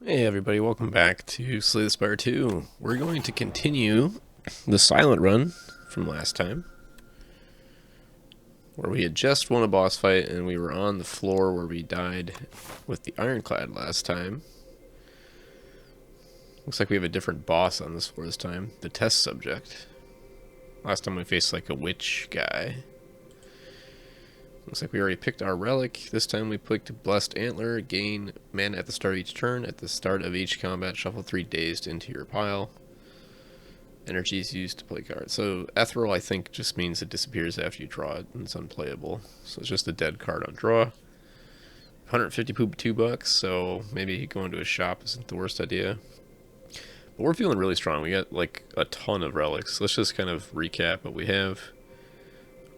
Hey everybody, welcome back to Slay the Spire 2. We're going to continue the silent run from last time, where we had just won a boss fight and we were on the floor where we died with the ironclad last time. Looks like we have a different boss on this floor this time, the test subject. Last time we faced like a witch guy. Looks like we already picked our relic. This time we picked Blessed Antler. Gain mana at the start of each turn. At the start of each combat, shuffle 3 dazed into your pile. Energy is used to play cards. So Ethereal, I think, just means it disappears after you draw it, and it's unplayable. So it's just a dead card on draw. 152 bucks, so maybe going to a shop isn't the worst idea. But we're feeling really strong. We got like a ton of relics. Let's just kind of recap what we have.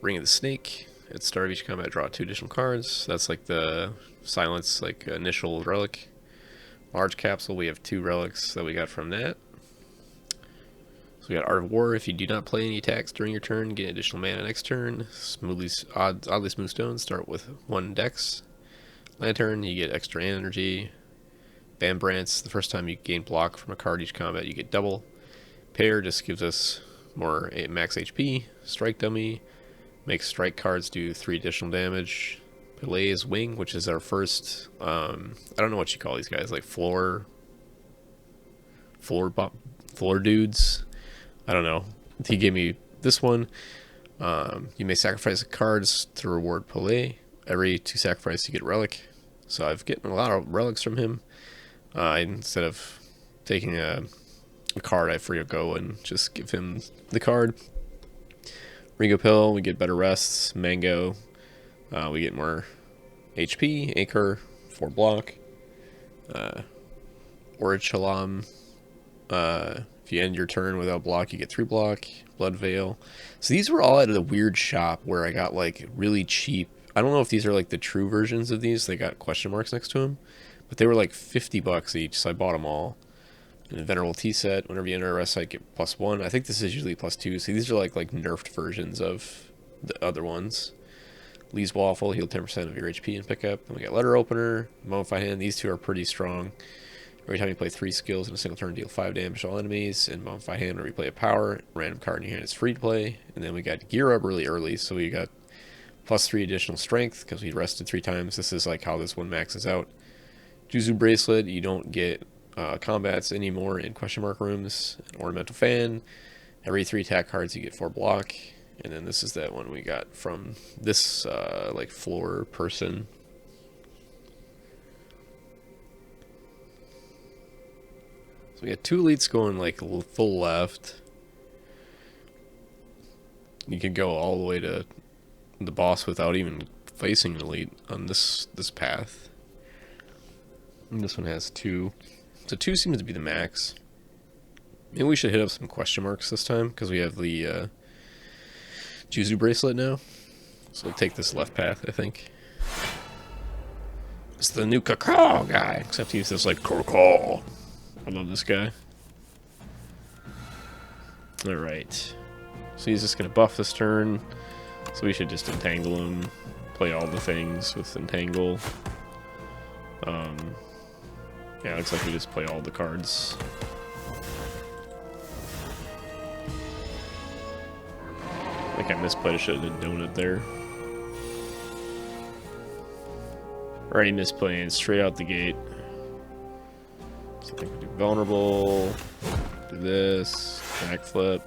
Ring of the Snake. At the start of each combat, draw 2 additional cards. That's like the silence, like initial relic. Large capsule, we have 2 relics that we got from that. So we got Art of War. If you do not play any attacks during your turn, get additional mana next turn. Oddly smooth stones, start with 1 dex. Lantern, you get extra energy. Bambrance, the first time you gain block from a card each combat, you get double. Pair just gives us more max HP. Strike dummy. Makes strike cards do 3 additional damage. Pelay's Wing, which is our first, I don't know what you call these guys, like floor dudes. I don't know. He gave me this one. You may sacrifice cards to reward Pelay. Every 2 sacrifices you get relic. So I've gotten a lot of relics from him. Instead of taking a card, I forgo and just give him the card. Ringo Pill, we get better rests. Mango, we get more HP. Acre, 4 block. Orichalam, if you end your turn without block, you get 3 block. Blood Veil. So these were all at a weird shop where I got like really cheap. I don't know if these are like the true versions of these. They got question marks next to them. But they were like 50 bucks each, so I bought them all. And a Venerable Tea set, whenever you enter a rest site, get +1. I think this is usually +2. See, these are like nerfed versions of the other ones. Lee's Waffle, heal 10% of your HP and pickup. Then we got Letter Opener, Mummified Hand. These 2 are pretty strong. Every time you play 3 skills in a single turn, deal 5 damage to all enemies. And Mummified Hand, whenever you play a power, random card in your hand is free to play. And then we got Gear Up really early, so we got +3 additional strength because we rested 3 times. This is like how this one maxes out. Juzu Bracelet, you don't get combats anymore in question mark rooms. An Ornamental Fan, every 3 attack cards you get 4 block. And then this is that one we got from this like floor person. So we got 2 elites going like full left. You could go all the way to the boss without even facing an elite on this path. And this one has 2. So 2 seems to be the max. Maybe we should hit up some question marks this time, because we have the Juzu Bracelet now. So we'll take this left path, I think. It's the new Cacao guy, except he's just like, Cacao. I love this guy. Alright. So he's just going to buff this turn. So we should just entangle him. Play all the things with entangle. Yeah, looks like we just play all the cards. I think I misplayed. I should have done donut there. Already misplaying straight out the gate. So I think we do vulnerable. Do this. Backflip.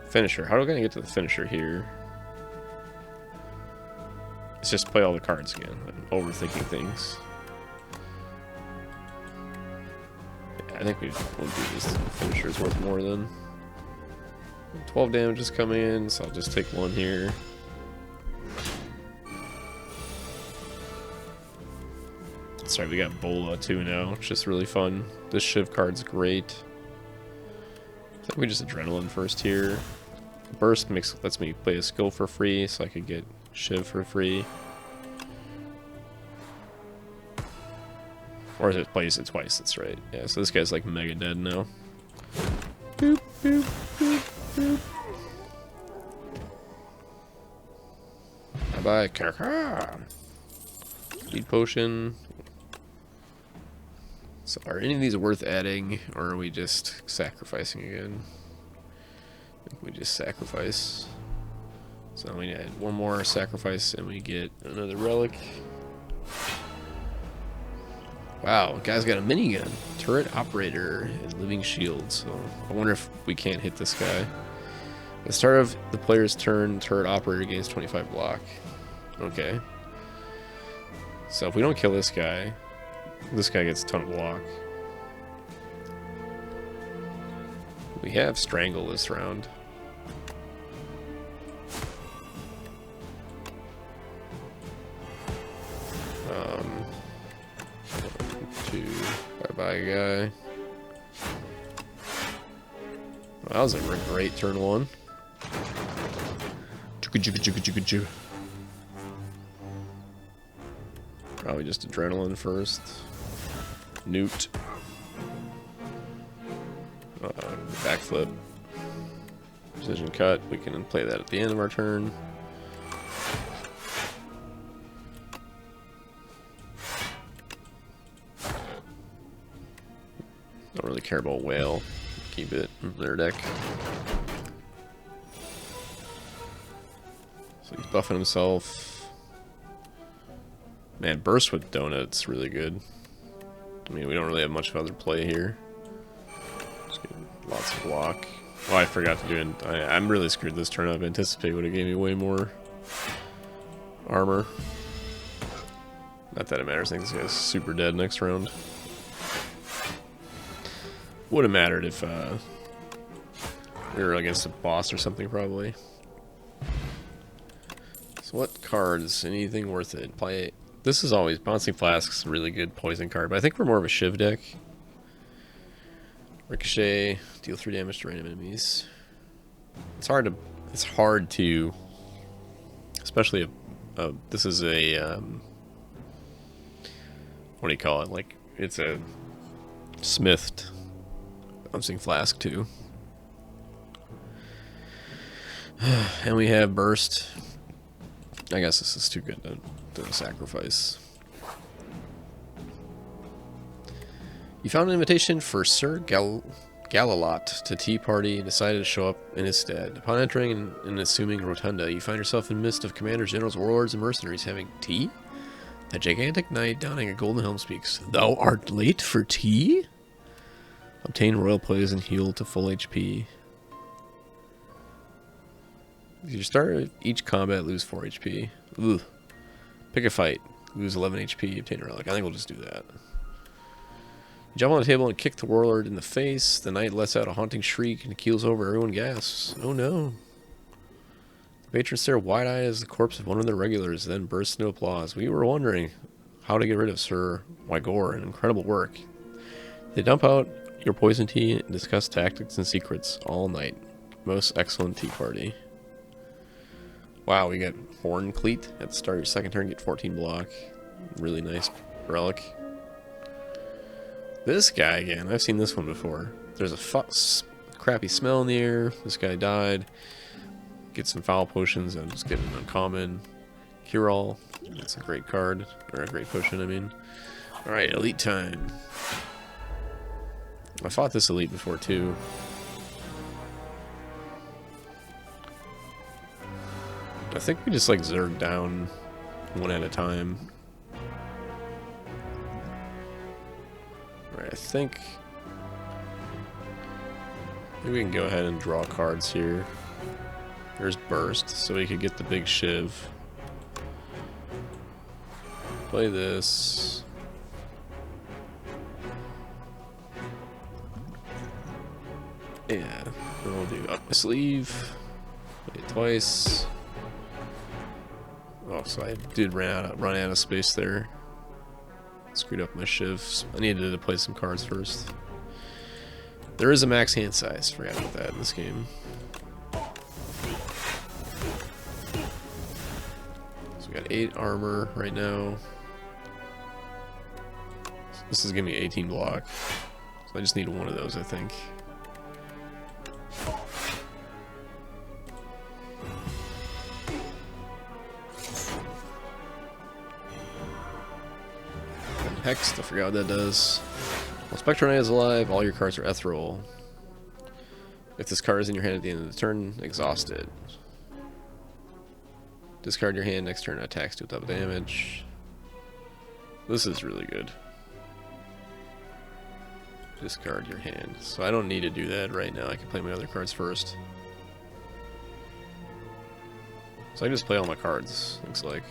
Finisher. How are we going to get to the finisher here? It's just play all the cards again. I'm overthinking things. I think we'll do this. Finisher's worth more than 12 damage is coming in, so I'll just take 1 here. Sorry, we got Bola too now, which is really fun. This Shiv card's great. I think we just Adrenaline first here. Burst lets me play a skill for free, so I could get Shiv for free. Or is it plays it twice, that's right. Yeah, so this guy's like mega dead now. Boop, boop, boop, boop. Bye-bye, Kaka. Speed potion. So are any of these worth adding, or are we just sacrificing again? I think we just sacrifice. So we add one more sacrifice and we get another relic. Wow, guy's got a minigun, turret operator, and living shield. So I wonder if we can't hit this guy. At the start of the player's turn, turret operator gains 25 block. Okay. So if we don't kill this guy gets a ton of block. We have strangle this round. Bye-bye, guy. Well, that was a great turn one. Probably just adrenaline first. Newt. Backflip. Precision cut. We can play that at the end of our turn. Don't really care about whale. Keep it in their deck. So he's buffing himself. Man, burst with donuts really good. I mean, we don't really have much of other play here. Just get lots of block. Oh, I forgot to do it. I'm really screwed this turn up. Anticipate would have gave me way more armor. Not that it matters. I think this guy's super dead next round. Would have mattered if we were against a boss or something, probably. So what cards? Anything worth it? Play. This is always Bouncing Flask's a really good poison card, but I think we're more of a Shiv deck. Ricochet, deal 3 damage to random enemies. It's hard to, especially if this is a what do you call it? Like it's a smithed Bouncing Flask too. And we have burst. I guess this is too good to sacrifice. You found an invitation for Sir Galalot to tea party and decided to show up in his stead. Upon entering and assuming rotunda, you find yourself in the midst of commanders, generals, warlords, and mercenaries having tea? A gigantic knight donning a golden helm speaks. Thou art late for tea? Obtain royal poison and heal to full HP. If you start each combat, lose 4 HP. Ugh. Pick a fight. Lose 11 HP, obtain a relic. I think we'll just do that. You jump on the table and kick the warlord in the face. The knight lets out a haunting shriek and keels over. Everyone gasps. Oh no. The patrons stare wide-eyed as the corpse of one of their regulars then bursts into applause. We were wondering how to get rid of Sir Wygor. An incredible work. They dump out your poison tea and discuss tactics and secrets all night. Most excellent tea party. Wow, we got Horn Cleat at the start of your second turn, get 14 block. Really nice relic. This guy again, I've seen this one before. There's a crappy smell in the air. This guy died. Get some foul potions and just get an uncommon. Cure all. That's a great card. Or a great potion, I mean. Alright, elite time. I fought this elite before too. I think we just like zerg down one at a time. Alright, I think maybe we can go ahead and draw cards here. There's burst, so we could get the big shiv. Play this. Yeah, we'll do up my sleeve. Play it twice. Oh, so I did run out of space there. Screwed up my shivs. I needed to play some cards first. There is a max hand size. Forgot about that in this game. So we got 8 armor right now. So this is giving me 18 block. So I just need one of those, I think. Hex, I forgot what that does. While Spectral Knight is alive, all your cards are ethereal. If this card is in your hand at the end of the turn, exhaust it. Discard your hand, next turn attacks, do double damage. This is really good. Discard your hand. So I don't need to do that right now. I can play my other cards first. So I can just play all my cards, looks like.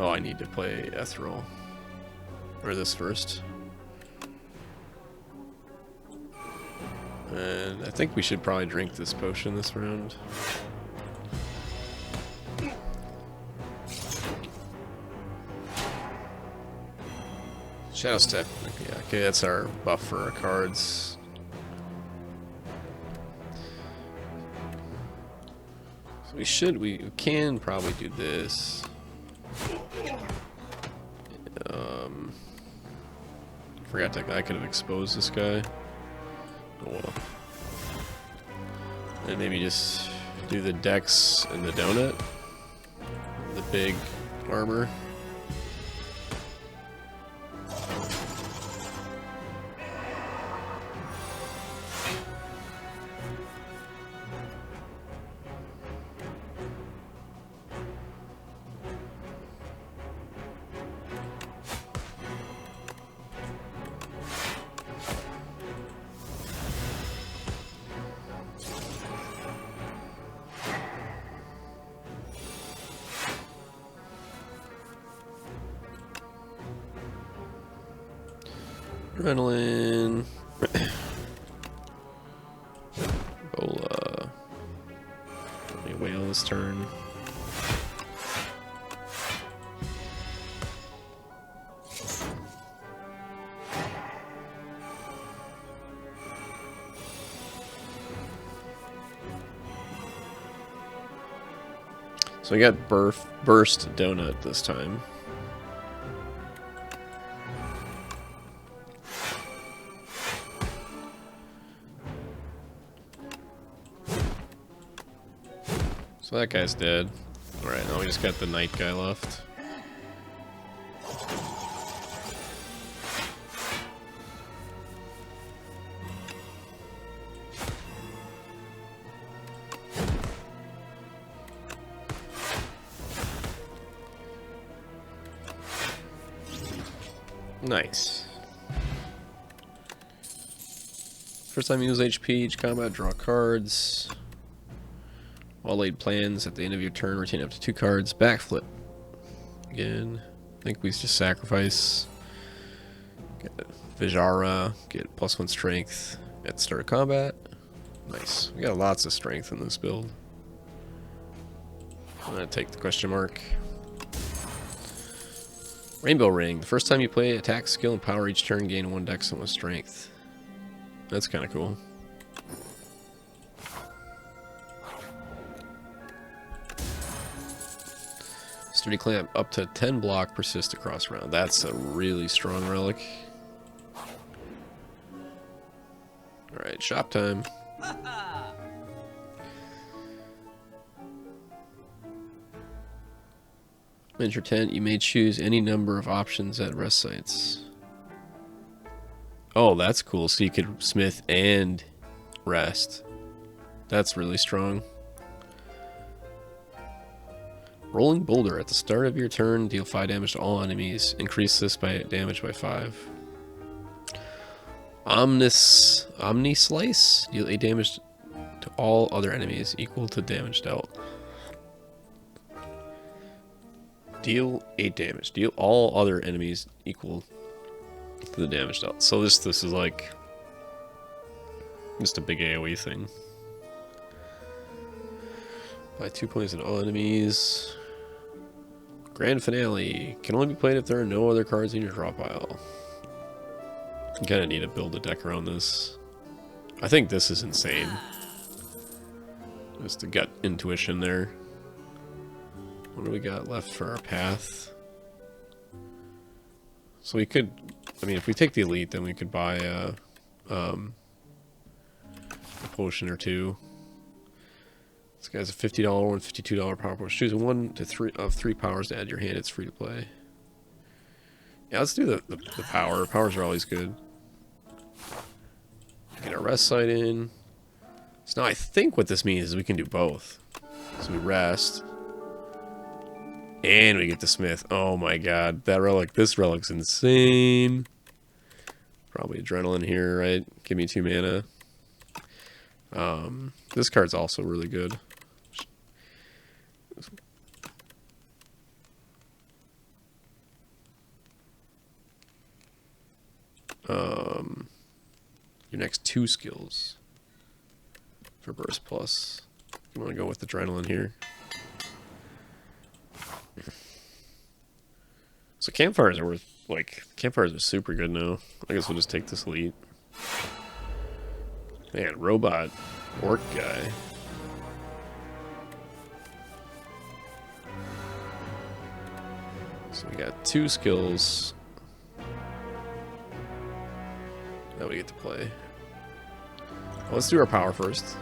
Oh, I need to play Ethereal. Or this first. And I think we should probably drink this potion this round. Shadow Step. Okay, that's our buff for our cards. So we can probably do this. Forgot that I could have exposed this guy. Oh well. And maybe just do the Dex and the Donut. The big armor. Adrenaline. Bola. Let me whale this turn. So I got burst donut this time. So that guy's dead. Alright, now we just got the knight guy left. Nice. First time you use HP, each combat, draw cards. While laid plans, at the end of your turn, retain up to 2 cards. Backflip. Again, I think we just sacrifice. Get Vijara, get +1 strength at the start of combat. Nice. We got lots of strength in this build. I'm gonna take the question mark. Rainbow Ring. The first time you play attack, skill, and power each turn, gain 1 dex and 1 strength. That's kind of cool. Sturdy Clamp, up to 10 block, persist across round. That's a really strong relic. Alright, shop time. Enter tent, you may choose any number of options at rest sites. Oh, that's cool. So you could smith and rest. That's really strong. Rolling Boulder. At the start of your turn, deal 5 damage to all enemies. Increase this by damage by 5. Omni Slice. Deal 8 damage to all other enemies, equal to damage dealt. Deal 8 damage. Deal all other enemies equal to the damage dealt. So this is like just a big AoE thing. Buy 2 points on all enemies. Grand Finale. Can only be played if there are no other cards in your draw pile. You kind of need to build a deck around this. I think this is insane. Just the gut intuition there. What do we got left for our path? So we could, I mean, if we take the elite, then we could buy a potion or 2. This guy's a $50 one, $52 power push. Choose one to three of three powers to add to your hand. It's free to play. Yeah, let's do the power. Powers are always good. Get our rest site in. So now I think what this means is we can do both. So we rest. And we get the smith. Oh my god. That relic, this relic's insane. Probably adrenaline here, right? Give me 2 mana. This card's also really good. Your next 2 skills for burst plus. You want to go with adrenaline here. So campfires are worth, like, campfires are super good now. I guess we'll just take this elite. Man, robot orc guy. So we got 2 skills that we get to play. Well, let's do our power first.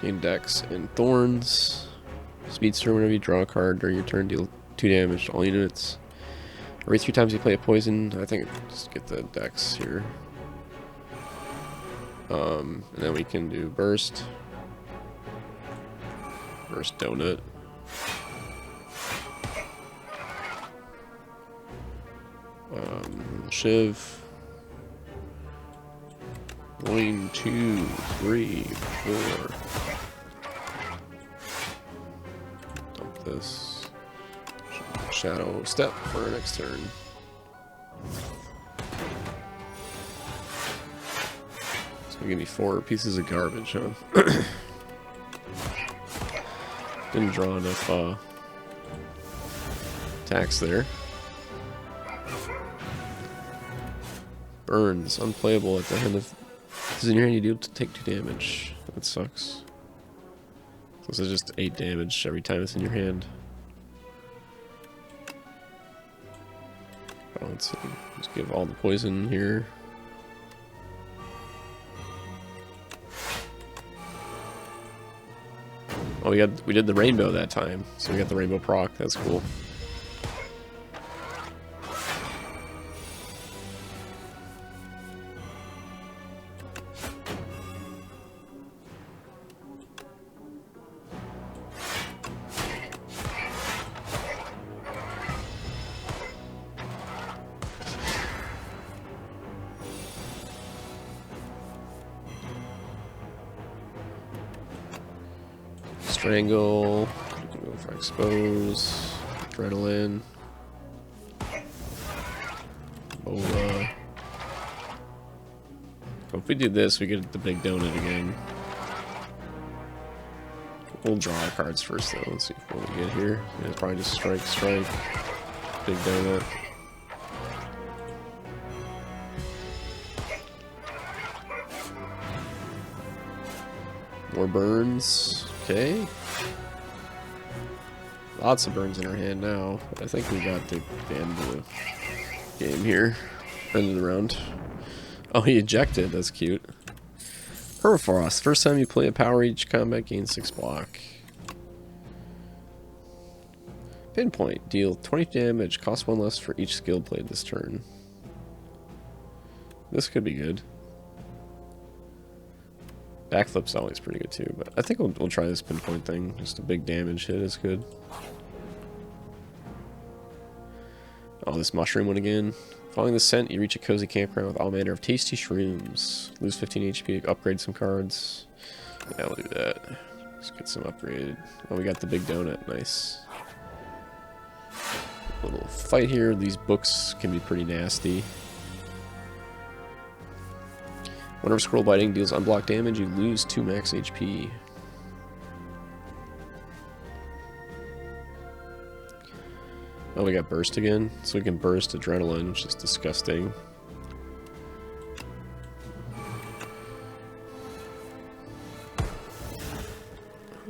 Gain Dex and Thorns. Speedster, whenever you draw a card during your turn, deal 2 damage to all units. Every 3 times you play a poison. I think just get the Dex here. And then we can do Burst. Burst Donut. Shiv. 1, 2, 3, 4. Dump this. Shadow Step for our next turn. It's gonna give me 4 pieces of garbage, huh? Didn't draw enough attacks there. Burns, unplayable at the end of. This is in your hand, you do take 2 damage. That sucks. So this is just 8 damage every time it's in your hand. Oh, let's see. Let's give all the poison here. Oh, we did the rainbow that time, so we got the rainbow proc. That's cool. Strangle, you can go for expose, adrenaline, bola. So if we do this, we get the big donut again. We'll draw our cards first though. Let's see what we get here. Yeah, it's probably just strike, big donut. More burns. Okay. Lots of burns in our hand now. I think we got the end of the game here. End of the round. Oh, he ejected. That's cute. Permafrost. First time you play a power, each combat gains 6 block. Pinpoint. Deal 20 damage. Cost 1 less for each skill played this turn. This could be good. Backflip's always pretty good too, but I think we'll try this pinpoint thing. Just a big damage hit is good. Oh, this mushroom one again. Following the scent, you reach a cozy campground with all manner of tasty shrooms. Lose 15 HP to upgrade some cards. Yeah, we'll do that. Let's get some upgraded. Oh, we got the big donut. Nice. A little fight here. These books can be pretty nasty. Whenever scroll biting deals unblocked damage, you lose 2 max HP. Oh, we got burst again, so we can burst adrenaline, which is disgusting.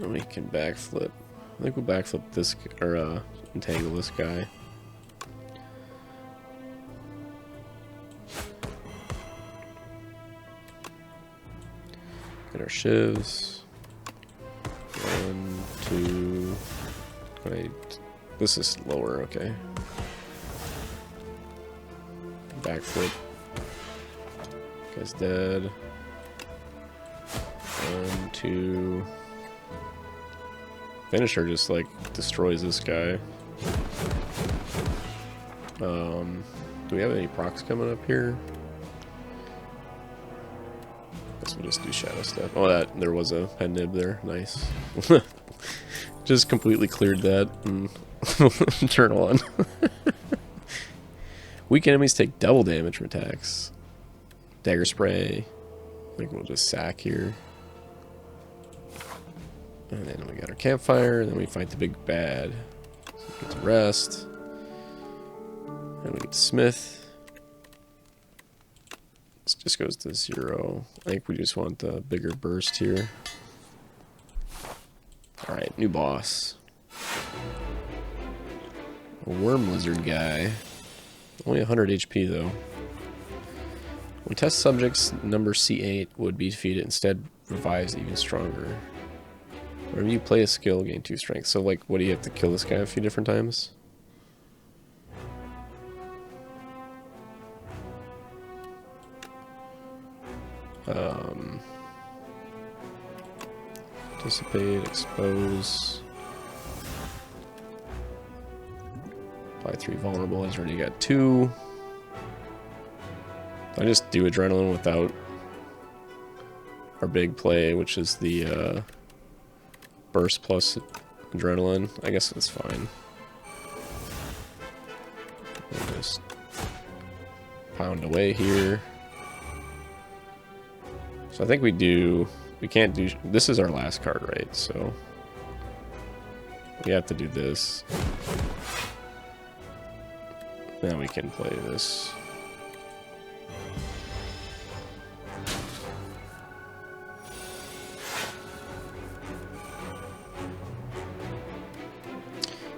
And we can backflip. I think we'll backflip this, or entangle this guy. our shivs. 1, 2. Wait. This is lower, okay. Backflip. Guy's dead. 1, 2. Finisher just like destroys this guy. Do we have any procs coming up here? Guess we'll just do shadow step. Oh, there was a pen nib there. Nice. Just completely cleared that and turn on. Weak enemies take double damage from attacks. Dagger spray. I think we'll just sack here. And then we got our campfire, and then we fight the big bad. So we get to rest. And we get to smith. This just goes to 0. I think we just want the bigger burst here. Alright, new boss. A worm lizard guy. Only 100 HP though. When test subjects number C8 would be defeated, instead revives even stronger. Whenever you play a skill, gain 2 strength. So like, what do you have to kill this guy a few different times? Anticipate, expose. Apply 3 vulnerable. He's already got 2. I just do adrenaline without our big play, which is the burst plus adrenaline. I guess that's fine. We'll just pound away here. So I think we can't do, this is our last card, right? So we have to do this. Then we can play this.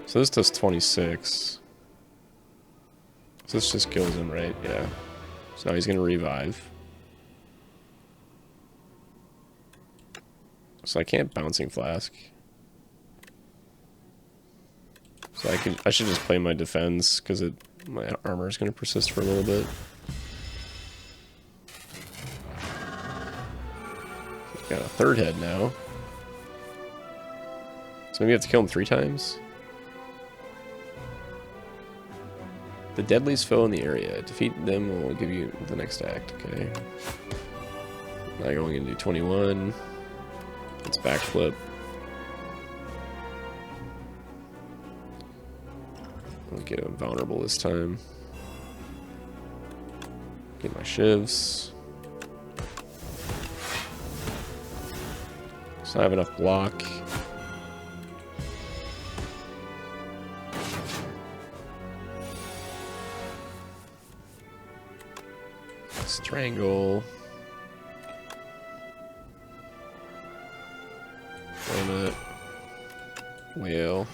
So this does 26. So this just kills him, right? Yeah. So now he's going to revive. So I can't Bouncing Flask. So I should just play my defense because my armor is going to persist for a little bit. Got a 3rd head now. So maybe I have to kill him 3 times. The deadliest foe in the area. Defeat them will give you the next act. Okay. Now going into 21. Let's backflip. I'll get him vulnerable this time. Get my shivs. So I have enough block. Strangle. Donut. Whale.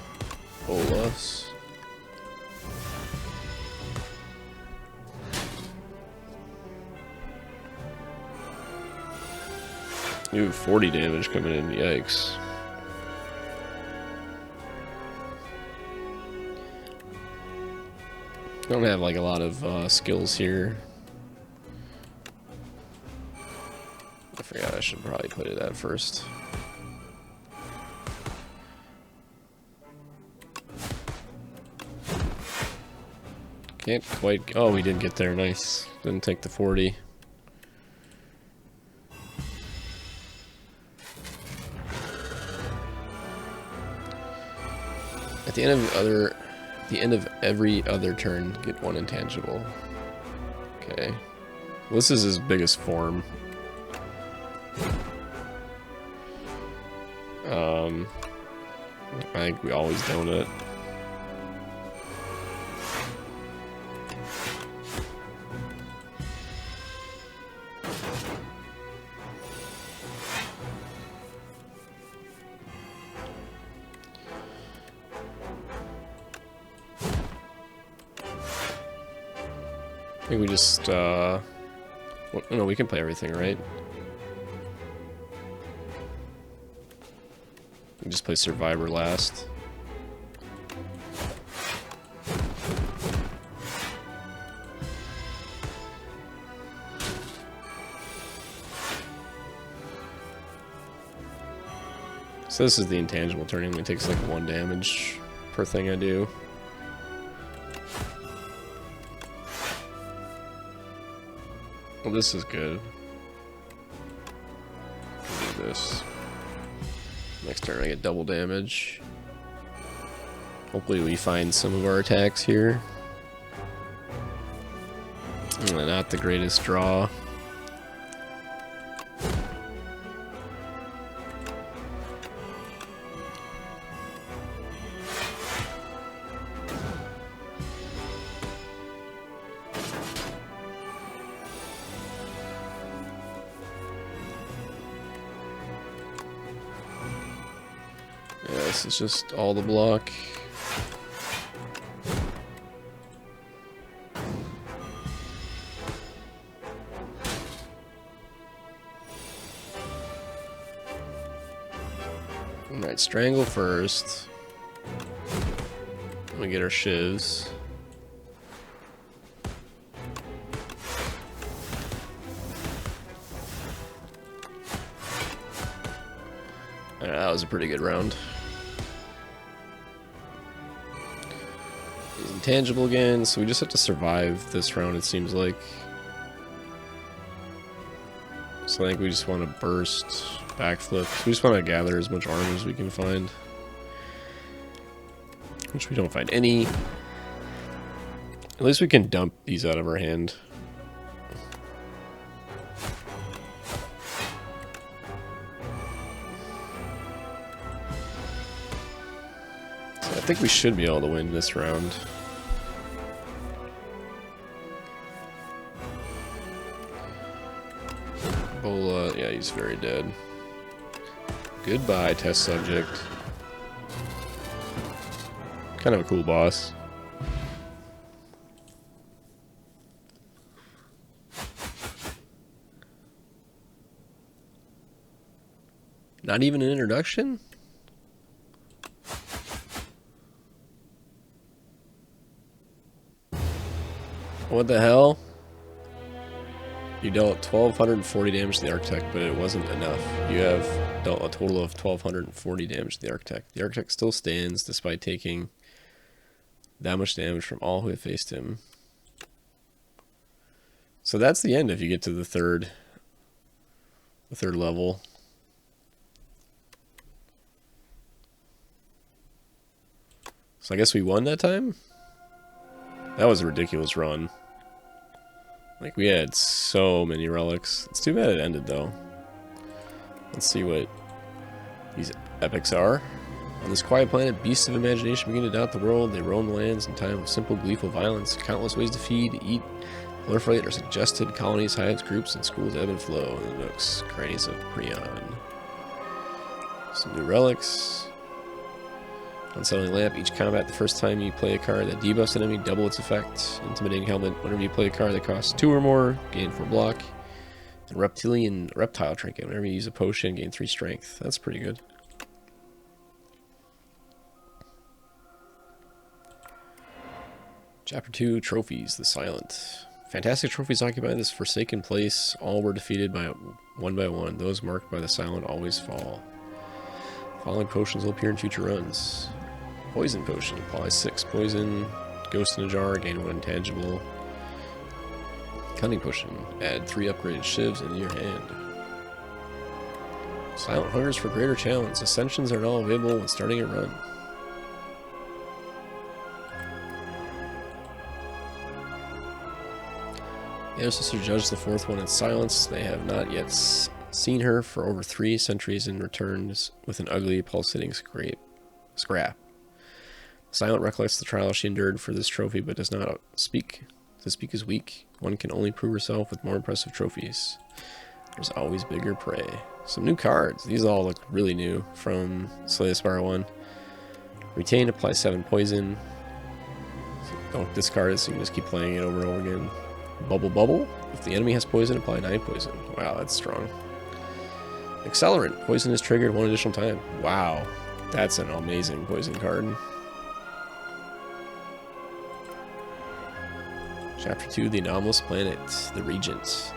Bolus. Ooh, 40 damage coming in. Yikes. Don't have like a lot of skills here. I forgot I should probably put it at first. Can't quite. Oh, we did get there. Nice. Didn't take the 40. At the end of every other turn, get 1 intangible. Okay. Well, this is his biggest form. I think we always donut. I think we just, well, no, we can play everything, right? We just play Survivor last. So this is the intangible turning. It takes like 1 damage per thing I do. Well, this is good. Do this. Next turn I get double damage. Hopefully we find some of our attacks here. Not the greatest draw. Yeah, this is just all the block. Alright, strangle first. We get our shivs. Alright, that was a pretty good round. He's intangible again, so we just have to survive this round, it seems like. So I think we just want to burst, backflip. We just want to gather as much armor as we can find. Which we don't find any. At least we can dump these out of our hand. So I think we should be able to win this round. Bola, yeah, he's very dead. Goodbye, test subject. Kind of a cool boss. Not even an introduction? What the hell? You dealt 1,240 damage to the Architect, but it wasn't enough. You have dealt a total of 1,240 damage to the Architect. The Architect still stands despite taking that much damage from all who have faced him. So that's the end if you get to the third level. So I guess we won that time? That was a ridiculous run. Like, we had so many relics. It's too bad it ended, though. Let's see what these epics are. On this quiet planet, beasts of imagination begin to dot the world. They roam the lands in time of simple, gleeful violence. Countless ways to feed, eat, proliferate are suggested. Colonies, hives, groups, and schools ebb and flow in the nooks, crannies of Prion. Some new relics. Unsettling Lamp. Each combat, the first time you play a card that debuffs an enemy, double its effect. Intimidating Helmet. Whenever you play a card that costs 2 or more, gain 4 block. And Reptile Trinket. Whenever you use a potion, gain 3 strength. That's pretty good. Chapter 2, Trophies, the Silent. Fantastic trophies occupy this forsaken place. All were defeated by one. Those marked by the Silent always fall. Following potions will appear in future runs. Poison Potion. Apply 6 poison. Ghost in a Jar. Gain 1 intangible. Cunning Potion. Add 3 upgraded shivs into your hand. Silent hungers for greater challenge. Ascensions are now available when starting a run. The ancestors judge the 4th one in silence. They have not yet seen her for over 3 centuries and returns with an ugly, pulsating scrap. Silent recollects the trial she endured for this trophy, but does not speak. To speak is weak. One can only prove herself with more impressive trophies. There's always bigger prey. Some new cards. These all look really new from Slay the Spire 1. Retain, apply 7 poison. So don't discard it, so you can just keep playing it over and over again. Bubble. If the enemy has poison, apply 9 poison. Wow, that's strong. Accelerant. Poison is triggered 1 additional time. Wow. That's an amazing poison card. Chapter 2, The Anomalous Planet, the Regent.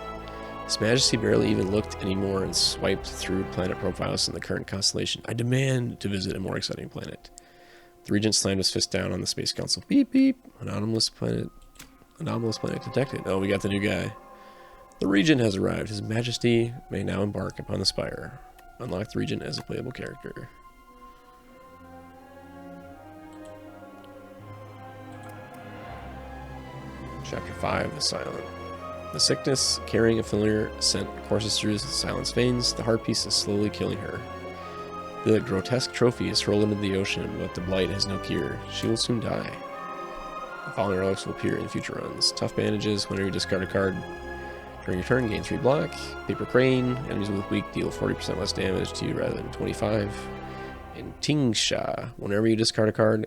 His Majesty barely even looked anymore and swiped through planet profiles in the current constellation. I demand to visit a more exciting planet. The Regent slammed his fist down on the Space Council. Beep, beep. Anomalous planet detected. Oh, we got the new guy. The Regent has arrived. His Majesty may now embark upon the Spire. Unlock the Regent as a playable character. Chapter 5, The Silent. The sickness, carrying a familiar scent, courses through Silent's veins. The heart piece is slowly killing her. The grotesque trophy is hurled into the ocean, but the blight has no cure. She will soon die. The following relics will appear in future runs. Tough bandages, whenever you discard a card during your turn, gain 3 block. Paper crane, enemies with weak deal 40% less damage to you rather than 25. And Tingsha, whenever you discard a card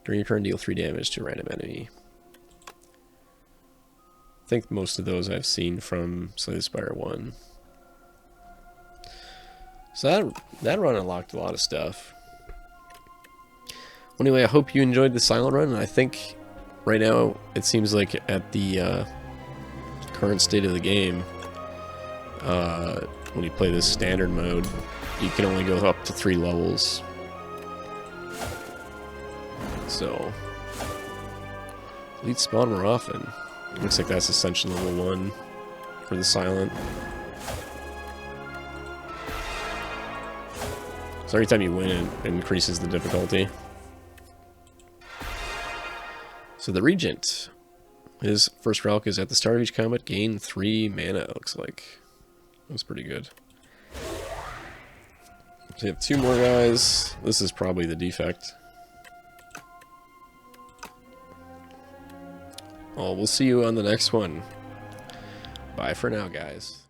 during your turn, deal 3 damage to a random enemy. I think most of those I've seen from Slay the Spire 1. So that run unlocked a lot of stuff. Anyway, I hope you enjoyed the Silent run. I think right now it seems like at the current state of the game, when you play this standard mode, you can only go up to 3 levels. So, elite spawn more often. Looks like that's Ascension level 1 for the Silent. So every time you win, it increases the difficulty. So the Regent, his first relic is at the start of each combat, gain 3 mana, it looks like. That's pretty good. So you have 2 more guys. This is probably the defect. Well, we'll see you on the next one. Bye for now, guys.